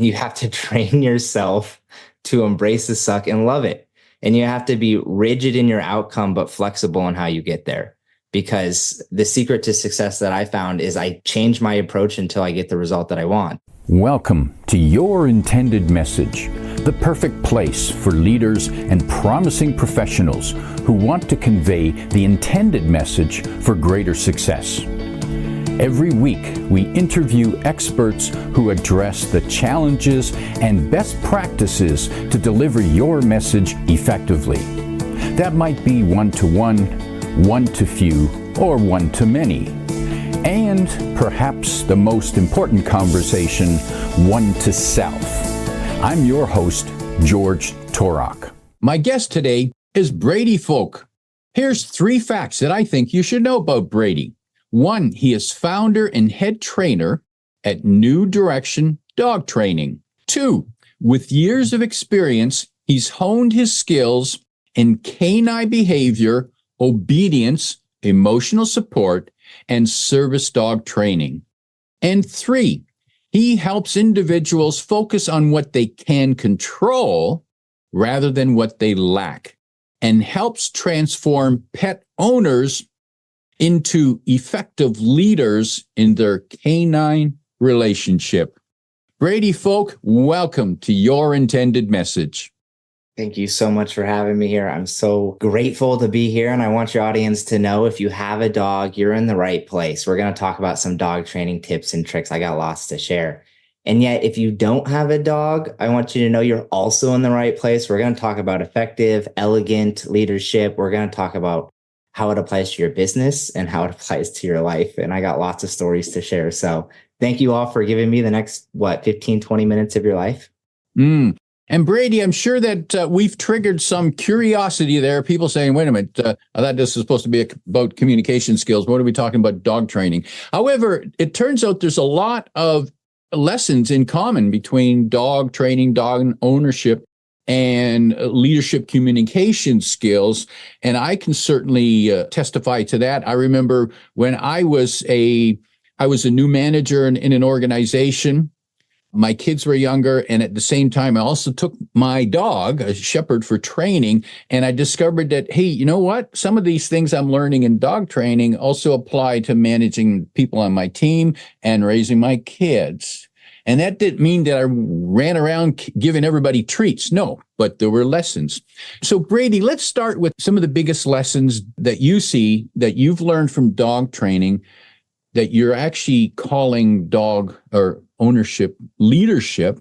You have to train yourself to embrace the suck and love it. And you have to be rigid in your outcome, but flexible in how you get there. Because the secret to success that I found is I change my approach until I get the result that I want. Welcome to Your Intended Message, the perfect place for leaders and promising professionals who want to convey the intended message for greater success. Every week, we interview experts who address the challenges and best practices to deliver your message effectively. That might be one-to-one, one-to-few, or one-to-many. And perhaps the most important conversation, one-to-self. I'm your host, George Torok. My guest today is Brady Foulk. Here's 3 facts that I think you should know about Brady. 1, he is founder and head trainer at New Direction Dog Training. 2, with years of experience, he's honed his skills in canine behavior, obedience, emotional support, and service dog training. And 3, he helps individuals focus on what they can control rather than what they lack, and helps transform pet owners into effective leaders in their canine relationship. Brady Foulk, welcome to Your Intended Message. Thank you so much for having me here. I'm so grateful to be here, and I want your audience to know if you have a dog, you're in the right place. We're going to talk about some dog training tips and tricks. I got lots to share. And yet, if you don't have a dog, I want you to know you're also in the right place. We're going to talk about effective, elegant leadership. We're going to talk about how it applies to your business and how it applies to your life. And I got lots of stories to share. So thank you all for giving me the next, 15, 20 minutes of your life. And Brady, I'm sure that we've triggered some curiosity there. People saying, wait a minute, I thought this was supposed to be about communication skills. What are we talking about dog training? However, it turns out there's a lot of lessons in common between dog training, dog ownership, and leadership communication skills. And I can certainly testify to that. I remember when I was a new manager in an organization. My kids were younger, and at the same time, I also took my dog, a shepherd, for training, and I discovered that, hey, you know what? Some of these things I'm learning in dog training also apply to managing people on my team and raising my kids. And that didn't mean that I ran around giving everybody treats. No, but there were lessons. So Brady, let's start with some of the biggest lessons that you see that you've learned from dog training that you're actually calling dog or ownership leadership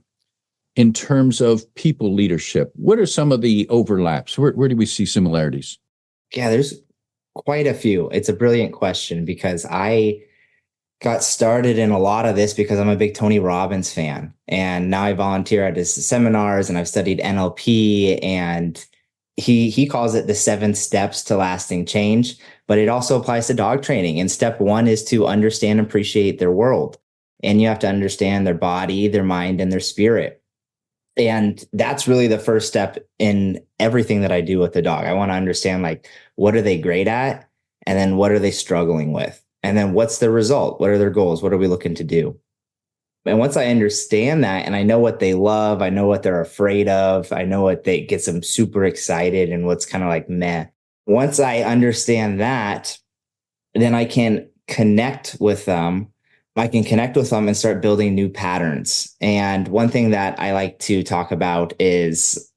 in terms of people leadership. What are some of the overlaps? Where do we see similarities? Yeah, there's quite a few. It's a brilliant question because I got started in a lot of this because I'm a big Tony Robbins fan. And now I volunteer at his seminars and I've studied NLP, and he calls it the 7 steps to lasting change, but it also applies to dog training. And step 1 is to understand and appreciate their world. And you have to understand their body, their mind, and their spirit. And that's really the first step in everything that I do with the dog. I want to understand, what are they great at? And then what are they struggling with? And then what's the result? What are their goals? What are we looking to do? And once I understand that and I know what they love, I know what they're afraid of, I know what gets them super excited and what's kind of like meh. Once I understand that, then I can connect with them. I can connect with them and start building new patterns. And one thing that I like to talk about is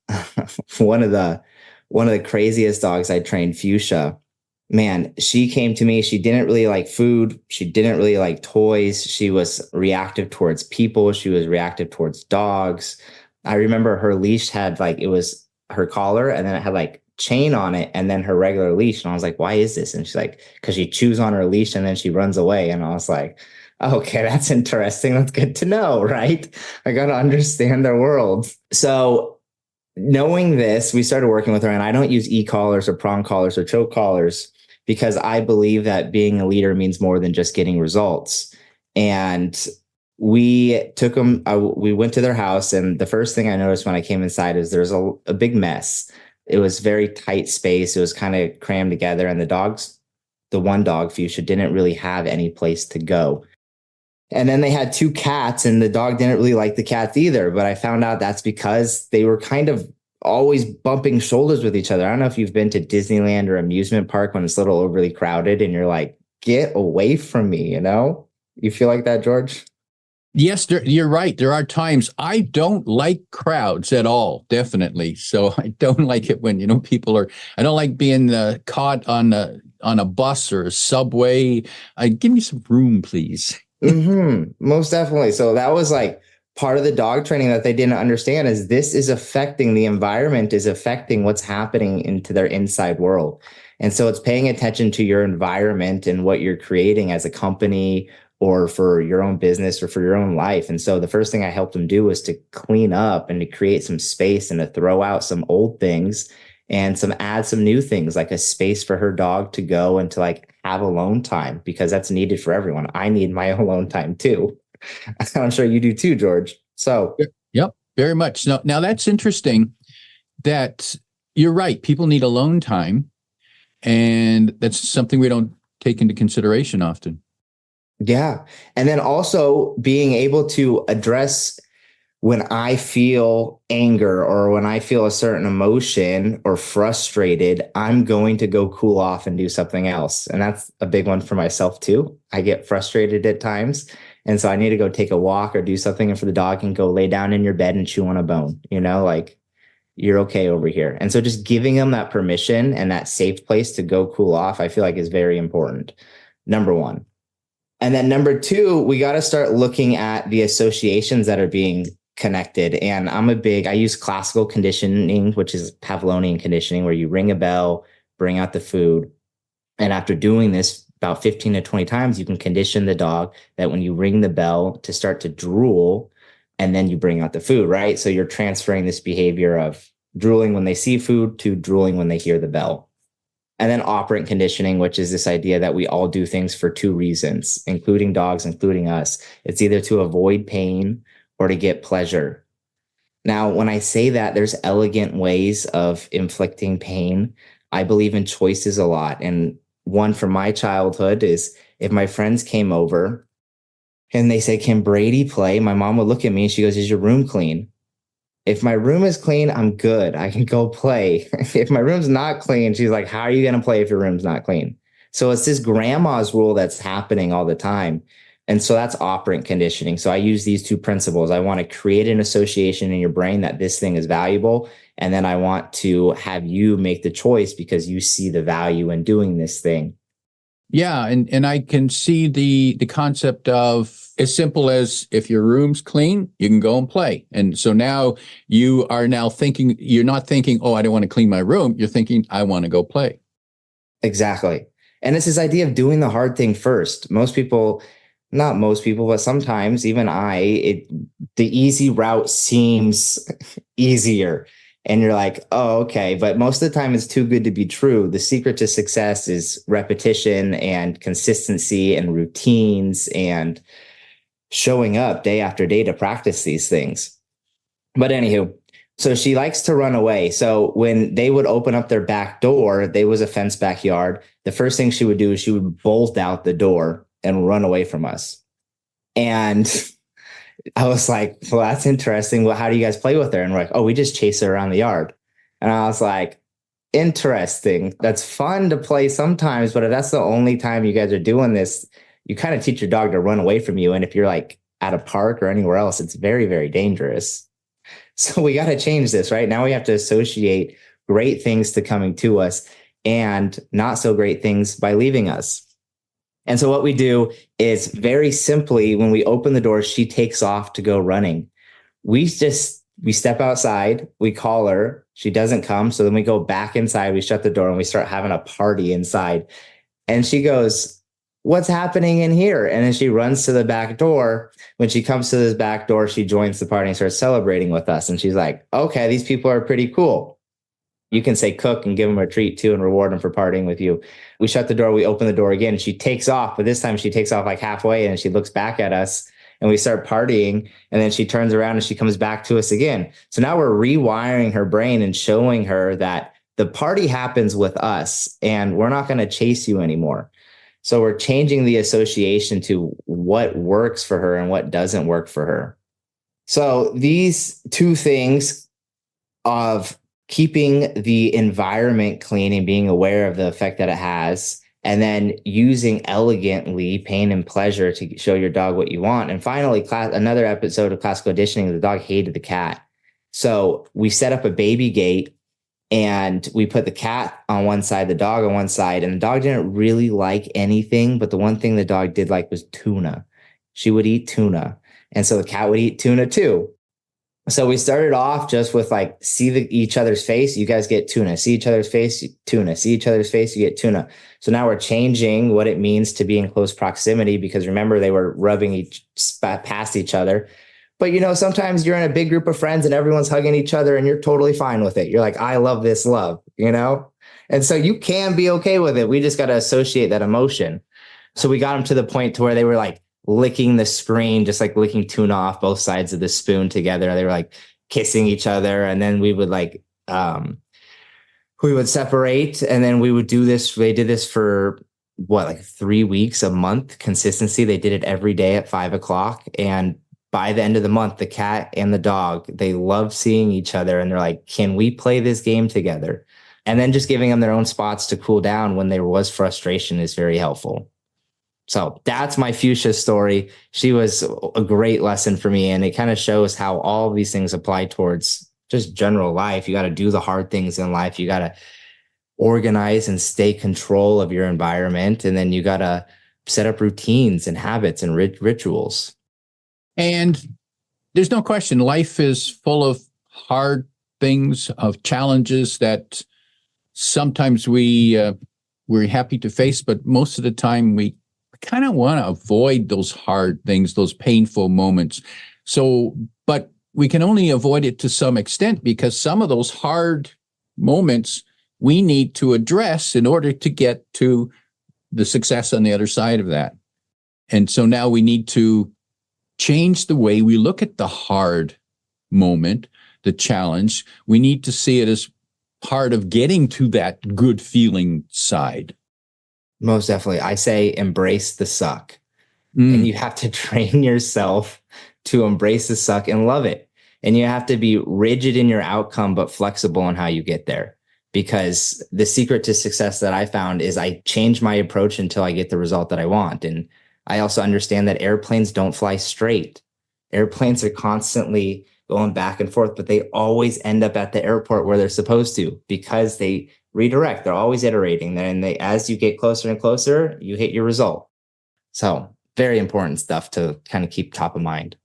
one of the craziest dogs I trained, Fuchsia. Man, she came to me. She didn't really like food. She didn't really like toys. She was reactive towards people. She was reactive towards dogs. I remember her leash had it was her collar, and then it had chain on it, and then her regular leash. And I was like, why is this? And she's like, because she chews on her leash and then she runs away. And I was like, okay, that's interesting. That's good to know, right? I got to understand their world. So knowing this, we started working with her, and I don't use e-collars or prong collars or choke collars because I believe that being a leader means more than just getting results. And we took them, we went to their house, and the first thing I noticed when I came inside is there's a big mess. It was very tight space. It was kind of crammed together, and the one dog, Fuchsia, didn't really have any place to go. And then they had two cats, and the dog didn't really like the cats either. But I found out that's because they were kind of always bumping shoulders with each other. I don't know if you've been to Disneyland or amusement park when it's a little overly crowded and you're like, get away from me, you know? You feel like that, George? Yes, you're right. There are times I don't like crowds at all, definitely. So I don't like it when, I don't like being caught on a bus or a subway. Give me some room, please. Most definitely. So that was like part of the dog training that they didn't understand is this is affecting the environment, is affecting what's happening into their inside world. And so it's paying attention to your environment and what you're creating as a company or for your own business or for your own life. And so the first thing I helped them do was to clean up and to create some space and to throw out some old things and add some new things, like a space for her dog to go and to like have alone time, because that's needed for everyone. I need my alone time too. I'm sure you do too, George. So, yep, very much. Now that's interesting that you're right. People need alone time. And that's something we don't take into consideration often. Yeah. And then also being able to address when I feel anger or when I feel a certain emotion or frustrated, I'm going to go cool off and do something else. And that's a big one for myself too. I get frustrated at times. And so I need to go take a walk or do something for the dog and go lay down in your bed and chew on a bone, like you're okay over here. And so just giving them that permission and that safe place to go cool off, I feel like is very important. Number one. And then number two, we got to start looking at the associations that are being connected. And I use classical conditioning, which is Pavlovian conditioning, where you ring a bell, bring out the food. And after doing this about 15 to 20 times, you can condition the dog that when you ring the bell to start to drool, and then you bring out the food, right? So you're transferring this behavior of drooling when they see food to drooling when they hear the bell. And then operant conditioning, which is this idea that we all do things for two reasons, including dogs, including us. It's either to avoid pain or to get pleasure. Now, when I say that, there's elegant ways of inflicting pain. I believe in choices a lot. And one from my childhood is if my friends came over and they say, can Brady play? My mom would look at me and she goes, is your room clean? If my room is clean, I'm good. I can go play. If my room's not clean, she's like, how are you going to play if your room's not clean? So it's this grandma's rule that's happening all the time. And so that's operant conditioning. So I use these two principles. I want to create an association in your brain that this thing is valuable. And then I want to have you make the choice because you see the value in doing this thing. Yeah. And I can see the concept of as simple as if your room's clean, you can go and play. And so now you are thinking, you're not thinking, oh, I don't want to clean my room. You're thinking, I want to go play. Exactly. And it's this idea of doing the hard thing first. Most people, not most people, but sometimes even the easy route seems easier. And you're like, oh, okay. But most of the time it's too good to be true. The secret to success is repetition and consistency and routines and showing up day after day to practice these things. But anywho, so she likes to run away. So when they would open up their back door, there was a fenced backyard. The first thing she would do is she would bolt out the door and run away from us. And I was like, well, that's interesting. Well, how do you guys play with her? And we're like, oh, we just chase her around the yard. And I was like, interesting. That's fun to play sometimes, but if that's the only time you guys are doing this, you kind of teach your dog to run away from you. And if you're like at a park or anywhere else, it's very, very dangerous. So we got to change this, right? Now we have to associate great things to coming to us and not so great things by leaving us. And so what we do is very simply, when we open the door, she takes off to go running. We step outside, we call her, she doesn't come. So then we go back inside, we shut the door and we start having a party inside. And she goes, what's happening in here? And then she runs to the back door. When she comes to this back door, she joins the party and starts celebrating with us. And she's like, okay, these people are pretty cool. You can say cook and give them a treat too and reward them for partying with you. We shut the door, we open the door again. She takes off, but this time she takes off like halfway and she looks back at us and we start partying. And then she turns around and she comes back to us again. So now we're rewiring her brain and showing her that the party happens with us and we're not going to chase you anymore. So we're changing the association to what works for her and what doesn't work for her. So these two things of keeping the environment clean and being aware of the effect that it has, and then using elegantly pain and pleasure to show your dog what you want. And finally, another episode of classical conditioning, the dog hated the cat. So we set up a baby gate and we put the cat on one side, the dog on one side, and the dog didn't really like anything, but the one thing the dog did like was tuna. She would eat tuna. And so the cat would eat tuna too. So we started off just with like, each other's face, you guys get tuna. See each other's face, tuna. See each other's face, you get tuna. So now we're changing what it means to be in close proximity, because remember, they were rubbing past each other. But, sometimes you're in a big group of friends and everyone's hugging each other and you're totally fine with it. You're like, I love this love, And so you can be okay with it. We just got to associate that emotion. So we got them to the point to where they were like licking the screen, just like licking tuna off both sides of the spoon together. They were like kissing each other. And then we would we would separate, and then we would do this. They did this for 3 weeks, a month consistency. They did it every day at 5:00. And by the end of the month, the cat and the dog, they love seeing each other. And they're like, can we play this game together? And then just giving them their own spots to cool down when there was frustration is very helpful. So that's my Fuchsia story. She was a great lesson for me. And it kind of shows how all of these things apply towards just general life. You got to do the hard things in life. You got to organize and stay control of your environment. And then you got to set up routines and habits and rituals. And there's no question, life is full of hard things, of challenges that sometimes we're happy to face, but most of the time we kind of want to avoid those hard things, those painful moments. So, but we can only avoid it to some extent, because some of those hard moments we need to address in order to get to the success on the other side of that. And so now we need to change the way we look at the hard moment, the challenge. We need to see it as part of getting to that good feeling side. Most definitely. I say embrace the suck. And you have to train yourself to embrace the suck and love it. And you have to be rigid in your outcome, but flexible in how you get there. Because the secret to success that I found is I change my approach until I get the result that I want. And I also understand that airplanes don't fly straight. Airplanes are constantly going back and forth, but they always end up at the airport where they're supposed to, because they redirect. They're always iterating. And as you get closer and closer, you hit your result. So very important stuff to kind of keep top of mind.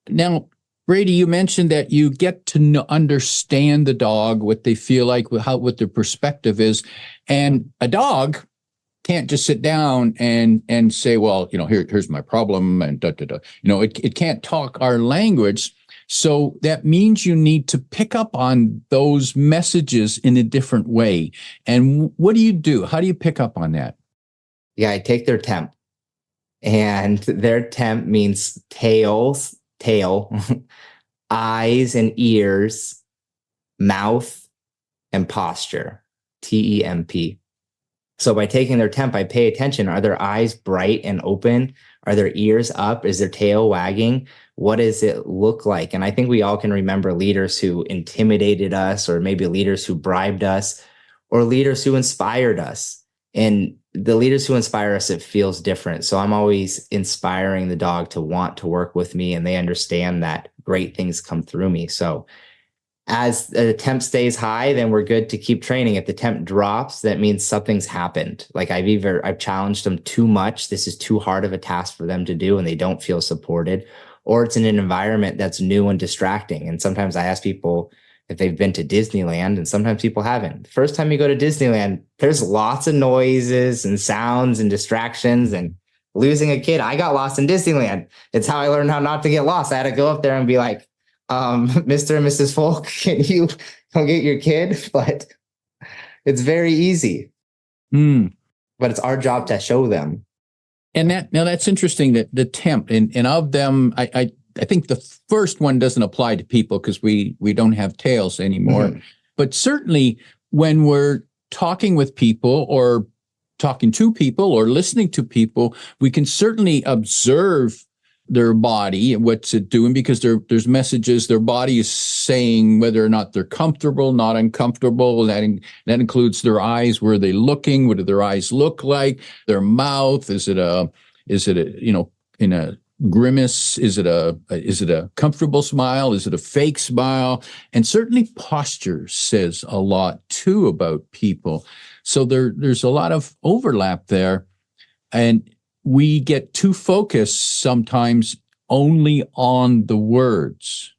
Now, Brady, you mentioned that you get to understand the dog, what they feel like, what their perspective is. And a dog can't just sit down and say, well, here's my problem, and da, da, da. It can't talk our language. So that means you need to pick up on those messages in a different way. And what do you do? How do you pick up on that? Yeah, I take their temp. And their temp means tail, eyes and ears, mouth, and posture, TEMP. So by taking their temp, I pay attention. Are their eyes bright and open? Are their ears up? Is their tail wagging? What does it look like? And I think we all can remember leaders who intimidated us, or maybe leaders who bribed us, or leaders who inspired us. And the leaders who inspire us, it feels different. So I'm always inspiring the dog to want to work with me, and they understand that great things come through me. So as the temp stays high, then we're good to keep training. If the temp drops, that means something's happened. Like I've challenged them too much. This is too hard of a task for them to do, and they don't feel supported, or it's in an environment that's new and distracting. And sometimes I ask people if they've been to Disneyland, and sometimes people haven't. The first time you go to Disneyland, there's lots of noises and sounds and distractions, and losing a kid. I got lost in Disneyland. It's how I learned how not to get lost. I had to go up there and be like, Mr. and Mrs. Foulk, can you come get your kid? But it's very easy. But it's our job to show them. And that's interesting, that the temp, and of them, I think the first one doesn't apply to people because we don't have tails anymore. But certainly when we're talking with people or talking to people or listening to people, we can certainly observe their body and what's it doing, because there's messages their body is saying, whether or not they're comfortable, not uncomfortable. That includes their eyes. Where are they looking? What do their eyes look like? Their mouth, is it a in a grimace? Is it a comfortable smile? Is it a fake smile? And certainly posture says a lot too about people. So there's a lot of overlap there. And we get too focused sometimes only on the words.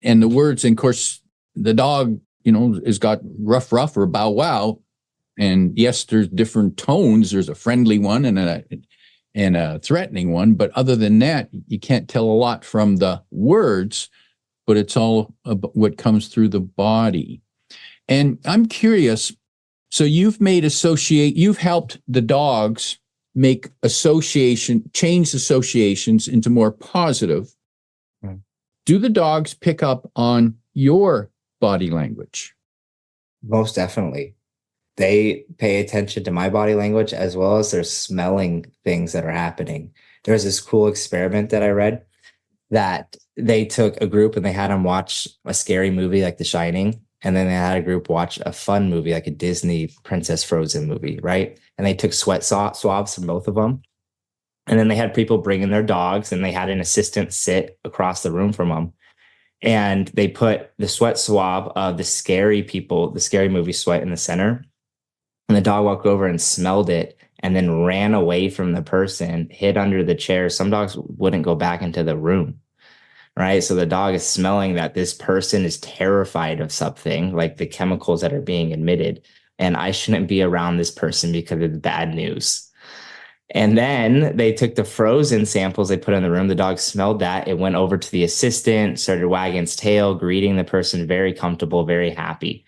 And the words, and of course, the dog, has got ruff or bow wow. And yes, there's different tones. There's a friendly one and a threatening one. But other than that, you can't tell a lot from the words, but it's all about what comes through the body. And I'm curious, so you've helped the dogs change associations into more positive. Hmm. Do the dogs pick up on your body language? Most definitely. They pay attention to my body language as well as they're smelling things that are happening. There's this cool experiment that I read that they took a group and they had them watch a scary movie like The Shining. And then they had a group watch a fun movie like a Disney Princess Frozen movie, right? And they took sweat swabs from both of them. And then they had people bring in their dogs and they had an assistant sit across the room from them. And they put the sweat swab of the scary movie sweat in the center. And the dog walked over and smelled it and then ran away from the person, hid under the chair. Some dogs wouldn't go back into the room, right? So the dog is smelling that this person is terrified of something, like the chemicals that are being emitted. And I shouldn't be around this person because it's bad news. And then they took the frozen samples they put in the room. The dog smelled that. It went over to the assistant, started wagging its tail, greeting the person, very comfortable, very happy.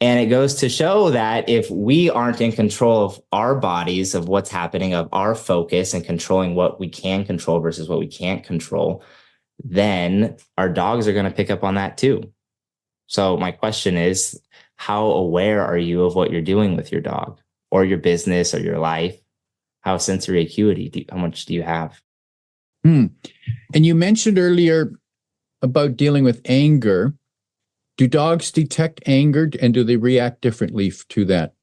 And it goes to show that if we aren't in control of our bodies, of what's happening, of our focus and controlling what we can control versus what we can't control, then our dogs are going to pick up on that too. So my question is, how aware are you of what you're doing with your dog or your business or your life? How sensory acuity, how much do you have? And you mentioned earlier about dealing with anger. Do dogs detect anger and do they react differently to that?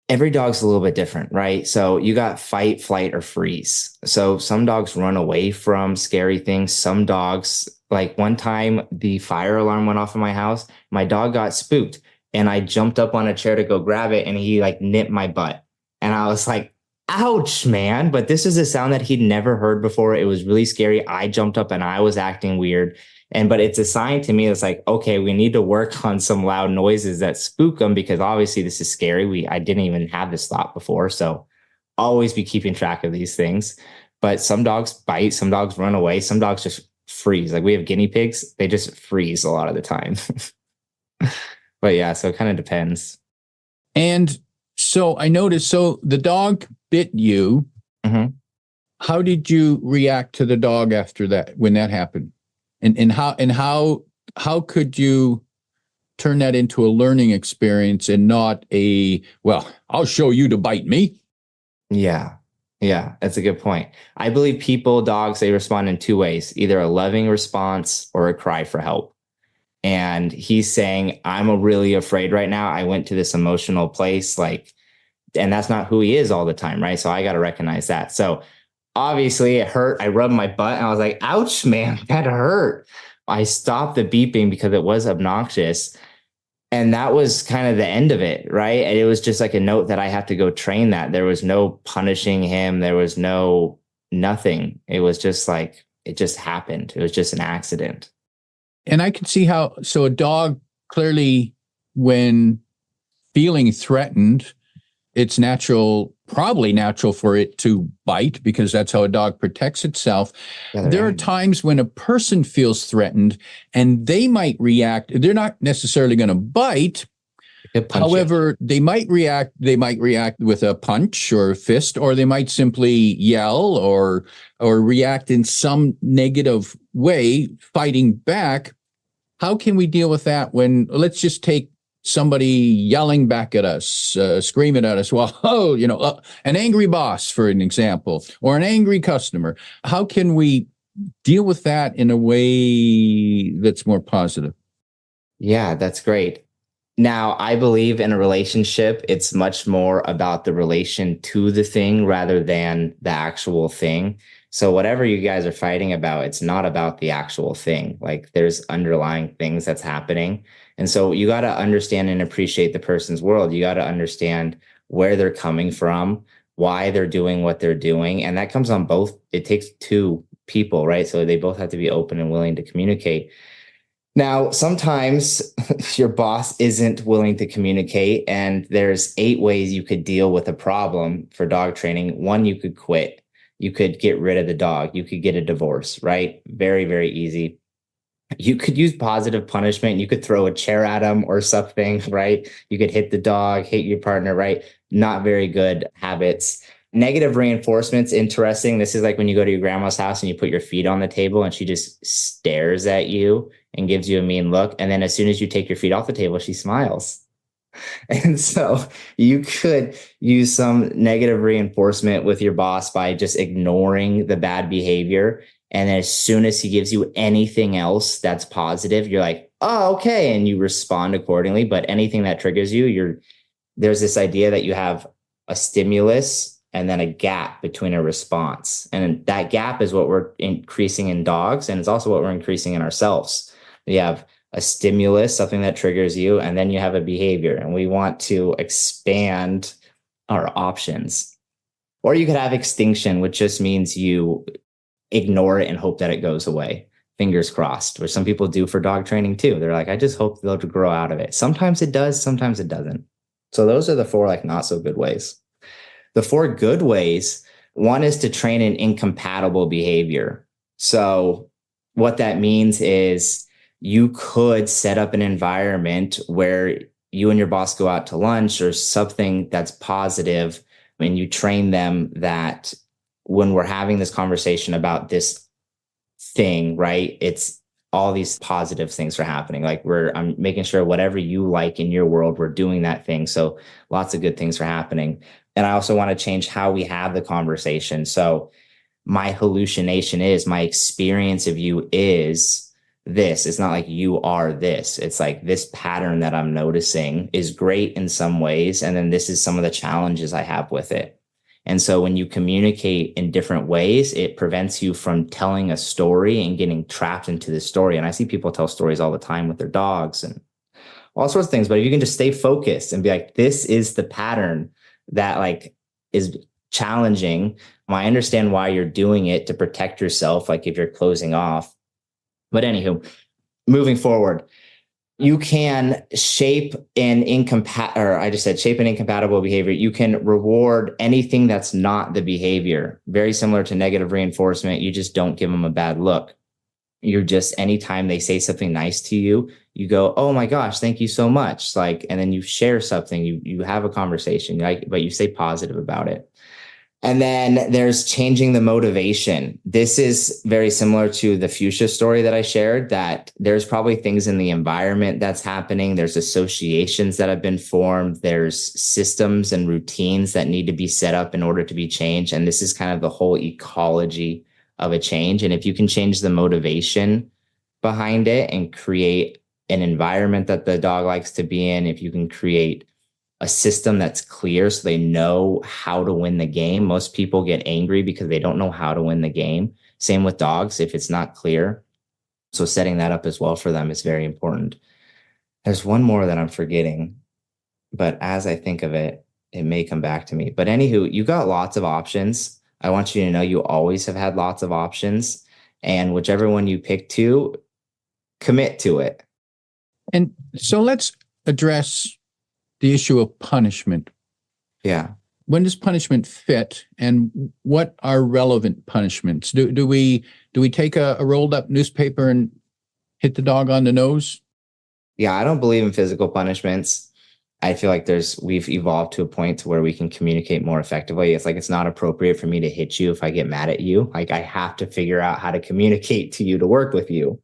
Every dog's a little bit different, right? So you got fight, flight, or freeze. So some dogs run away from scary things. Some dogs, like one time the fire alarm went off in my house. My dog got spooked and I jumped up on a chair to go grab it and he like nipped my butt. And I was like, ouch, man. But this is a sound that he'd never heard before. It was really scary. I jumped up and I was acting weird. But it's a sign to me. It's like, okay, we need to work on some loud noises that spook them because obviously this is scary. I didn't even have this thought before. So always be keeping track of these things. But some dogs bite, some dogs run away, some dogs just freeze. Like we have guinea pigs. They just freeze a lot of the time. But yeah, so it kind of depends. And so I noticed, so the dog bit you. Mm-hmm. How did you react to the dog after that, when that happened? And how could you turn that into a learning experience and not I'll show you to bite me? Yeah, that's a good point. I believe dogs, they respond in two ways, either a loving response or a cry for help. And he's saying, I'm really afraid right now. I went to this emotional place, and that's not who he is all the time, right? So I got to recognize that. So obviously it hurt. I rubbed my butt and I was like, ouch, man, that hurt. I stopped the beeping because it was obnoxious. And that was kind of the end of it, right? And it was just like a note that I have to go train that. There was no punishing him. There was nothing. It was just like, it just happened. It was just an accident. And I can see how, so a dog clearly, when feeling threatened, it's probably natural for it to bite because that's how a dog protects itself. Yeah, there are times when a person feels threatened and they might react. They're not necessarily going to bite. However, they might react with a punch or a fist, or they might simply yell or react in some negative way, fighting back. How can we deal with that when, let's just take somebody yelling back at us, screaming at us, well, an angry boss, for an example, or an angry customer. How can we deal with that in a way that's more positive? Yeah, that's great. Now, I believe in a relationship, it's much more about the relation to the thing rather than the actual thing. So, whatever you guys are fighting about, it's not about the actual thing. Like, there's underlying things that's happening. And so, you got to understand and appreciate the person's world. You got to understand where they're coming from, why they're doing what they're doing. And that comes on both. It takes two people, right? So, they both have to be open and willing to communicate. Now, sometimes your boss isn't willing to communicate, and there's 8 ways you could deal with a problem for dog training. One, you could quit. You could get rid of the dog. You could get a divorce, right? Very, very easy. You could use positive punishment. You could throw a chair at them or something, right? You could hit the dog, hit your partner, right? Not very good habits. Negative reinforcement's interesting. This is like when you go to your grandma's house and you put your feet on the table and she just stares at you and gives you a mean look. And then as soon as you take your feet off the table, she smiles. And so you could use some negative reinforcement with your boss by just ignoring the bad behavior. And then as soon as he gives you anything else that's positive, you're like, oh, okay. And you respond accordingly. But anything that triggers you, there's this idea that you have a stimulus and then a gap between a response. And that gap is what we're increasing in dogs. And it's also what we're increasing in ourselves. You have a stimulus, something that triggers you, and then you have a behavior. And we want to expand our options. Or you could have extinction, which just means you ignore it and hope that it goes away. Fingers crossed, which some people do for dog training too. They're like, I just hope they'll grow out of it. Sometimes it does, sometimes it doesn't. So those are the 4 like not so good ways. The 4 good ways, one is to train an incompatible behavior. So what that means is you could set up an environment where you and your boss go out to lunch or something that's positive, and you train them that when we're having this conversation about this thing, right, it's all these positive things are happening. Like I'm making sure whatever you like in your world, we're doing that thing. So lots of good things are happening. And I also want to change how we have the conversation. So my hallucination is, my experience of you is this. It's not like you are this. It's like this pattern that I'm noticing is great in some ways. And then this is some of the challenges I have with it. And so when you communicate in different ways, it prevents you from telling a story and getting trapped into the story. And I see people tell stories all the time with their dogs and all sorts of things. But if you can just stay focused and be like, this is the pattern that like is challenging. I understand why you're doing it to protect yourself, like if you're closing off. But anywho, moving forward, you can shape an incompatible behavior. You can reward anything that's not the behavior. Very similar to negative reinforcement. You just don't give them a bad look. You're just, anytime they say something nice to you, you go, oh my gosh, thank you so much. Like, and then you share something, you have a conversation, but you stay positive about it. And then there's changing the motivation. This is very similar to the fuchsia story that I shared, that there's probably things in the environment that's happening. There's associations that have been formed. There's systems and routines that need to be set up in order to be changed. And this is kind of the whole ecology of a change. And if you can change the motivation behind it and create an environment that the dog likes to be in, if you can create a system that's clear so they know how to win the game. Most people get angry because they don't know how to win the game. Same with dogs, if it's not clear. So setting that up as well for them is very important. There's one more that I'm forgetting, but as I think of it, it may come back to me. But anywho, you got lots of options. I want you to know you always have had lots of options, and whichever one you pick to, commit to it. And so let's address the issue of punishment. Yeah. When does punishment fit, and what are relevant punishments? Do we take a rolled up newspaper and hit the dog on the nose? Yeah, I don't believe in physical punishments. I feel like we've evolved to a point to where we can communicate more effectively. It's like, it's not appropriate for me to hit you if I get mad at you. Like, I have to figure out how to communicate to you to work with you.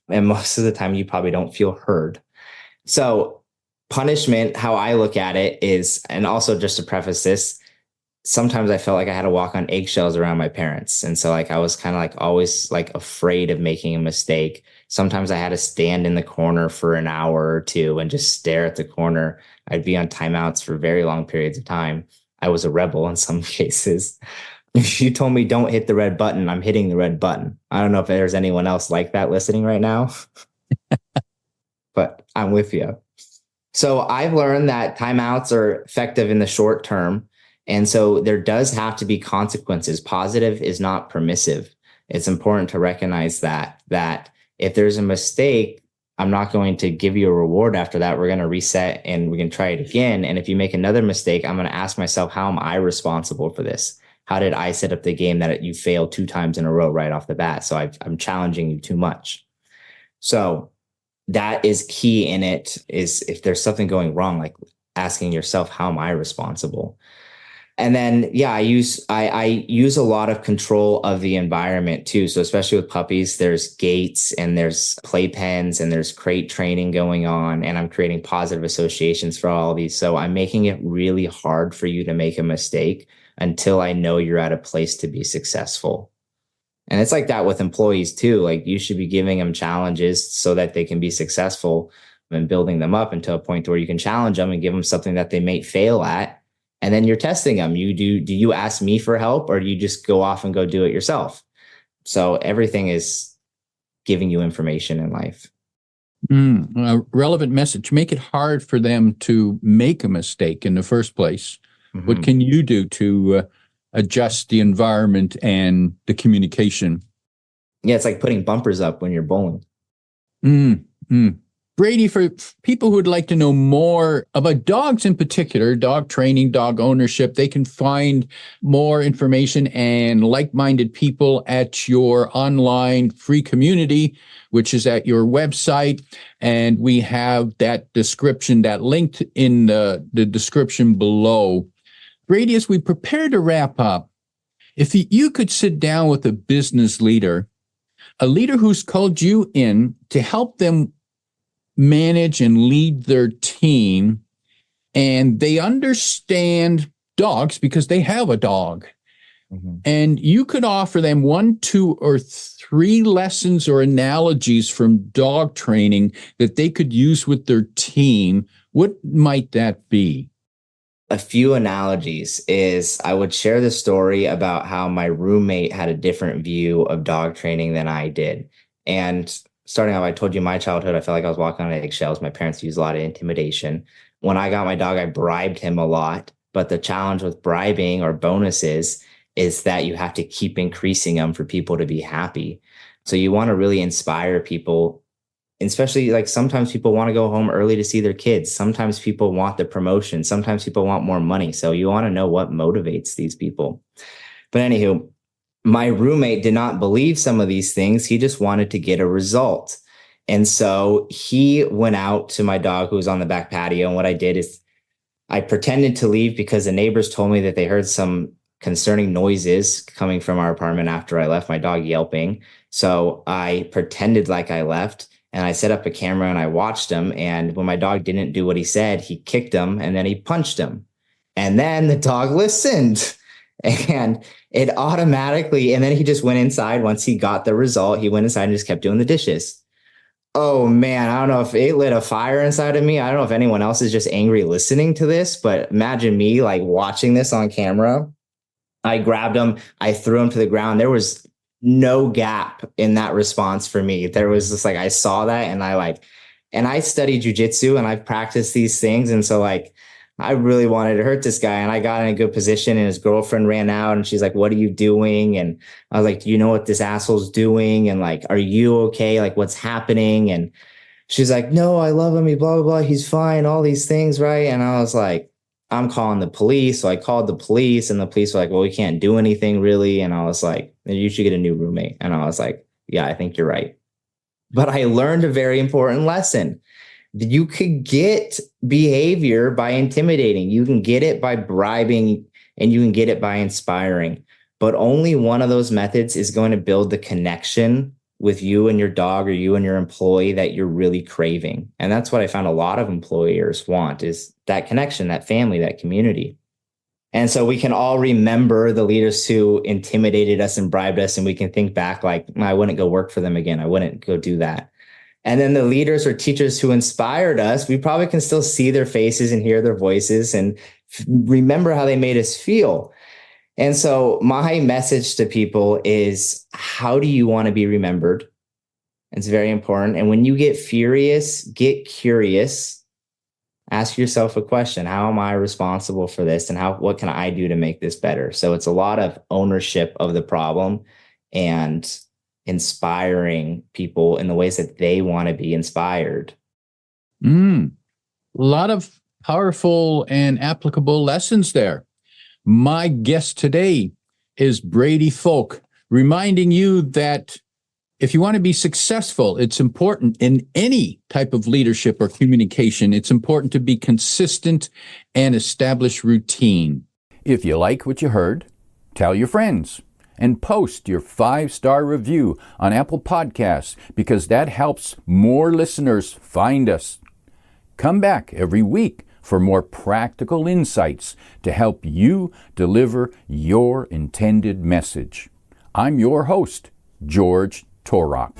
And most of the time you probably don't feel heard. So punishment, how I look at it is, and also just to preface this, sometimes I felt like I had to walk on eggshells around my parents. And so like I was kind of like always like afraid of making a mistake. Sometimes I had to stand in the corner for an hour or two and just stare at the corner. I'd be on timeouts for very long periods of time. I was a rebel in some cases. If you told me don't hit the red button, I'm hitting the red button. I don't know if there's anyone else like that listening right now, but I'm with you. So I've learned that timeouts are effective in the short term. And so there does have to be consequences. Positive is not permissive. It's important to recognize that if there's a mistake, I'm not going to give you a reward after that. We're going to reset and we can try it again. And if you make another mistake, I'm going to ask myself, how am I responsible for this? How did I set up the game that you failed 2 times in a row right off the bat? So I'm challenging you too much. So that is key in it, is if there's something going wrong, like asking yourself, how am I responsible? And then, yeah, I use a lot of control of the environment too. So especially with puppies, there's gates and there's playpens and there's crate training going on, and I'm creating positive associations for all of these. So I'm making it really hard for you to make a mistake until I know you're at a place to be successful. And it's like that with employees too. Like you should be giving them challenges so that they can be successful and building them up until a point where you can challenge them and give them something that they may fail at. And then you're testing them. Do you ask me for help, or do you just go off and go do it yourself? So everything is giving you information in life. A relevant message. Make it hard for them to make a mistake in the first place. Mm-hmm. What can you do to adjust the environment and the communication? Yeah, it's like putting bumpers up when you're bowling. Brady, for people who would like to know more about dogs in particular, dog training, dog ownership, they can find more information and like-minded people at your online free community, which is at your website. And we have that description, that linked in the description below. Brady, as we prepare to wrap up, if you could sit down with a business leader, a leader who's called you in to help them manage and lead their team, and they understand dogs because they have a dog. Mm-hmm. And you could offer them 1, 2, or 3 lessons or analogies from dog training that they could use with their team. What might that be? A few analogies is I would share the story about how my roommate had a different view of dog training than I did. And starting off, I told you my childhood, I felt like I was walking on eggshells. My parents used a lot of intimidation. When I got my dog, I bribed him a lot. But the challenge with bribing or bonuses is that you have to keep increasing them for people to be happy. So you want to really inspire people, especially like sometimes people want to go home early to see their kids. Sometimes people want the promotion. Sometimes people want more money. So you want to know what motivates these people. But anywho, my roommate did not believe some of these things. He just wanted to get a result. And so he went out to my dog who was on the back patio. And what I did is I pretended to leave because the neighbors told me that they heard some concerning noises coming from our apartment after I left, my dog yelping. So I pretended like I left and I set up a camera and I watched him. And when my dog didn't do what he said, he kicked him and then he punched him. And then the dog listened. And it automatically, and then he just went inside. Once he got the result, he went inside and just kept doing the dishes. Oh man, I don't know if it lit a fire inside of me. I don't know if anyone else is just angry listening to this, but imagine me like watching this on camera. I grabbed him, I threw him to the ground. There was no gap in that response for me. There was just like, I saw that and I studied jujitsu and I've practiced these things. And so like, I really wanted to hurt this guy, and I got in a good position, and his girlfriend ran out and she's like, what are you doing? And I was like, do you know what this asshole's doing? And like, are you okay? Like, what's happening? And she's like, no, I love him. He blah, blah, blah. He's fine. All these things. Right. And I was like, I'm calling the police. So I called the police, and the police were like, well, we can't do anything really. And I was like, you should get a new roommate. And I was like, yeah, I think you're right. But I learned a very important lesson. You could get behavior by intimidating. You can get it by bribing, and you can get it by inspiring. But only one of those methods is going to build the connection with you and your dog or you and your employee that you're really craving. And that's what I found a lot of employers want, is that connection, that family, that community. And so we can all remember the leaders who intimidated us and bribed us, and we can think back like, I wouldn't go work for them again. I wouldn't go do that. And then the leaders or teachers who inspired us, we probably can still see their faces and hear their voices and remember how they made us feel. And so my message to people is, how do you want to be remembered? It's very important. And when you get furious, get curious. Ask yourself a question. How am I responsible for this? And what can I do to make this better? So it's a lot of ownership of the problem and inspiring people in the ways that they want to be inspired. A lot of powerful and applicable lessons there. My guest today is Brady Foulk, reminding you that if you want to be successful, it's important in any type of leadership or communication. It's important to be consistent and establish routine. If you like what you heard, tell your friends and post your 5-star review on Apple Podcasts, because that helps more listeners find us. Come back every week for more practical insights to help you deliver your intended message. I'm your host, George Torok.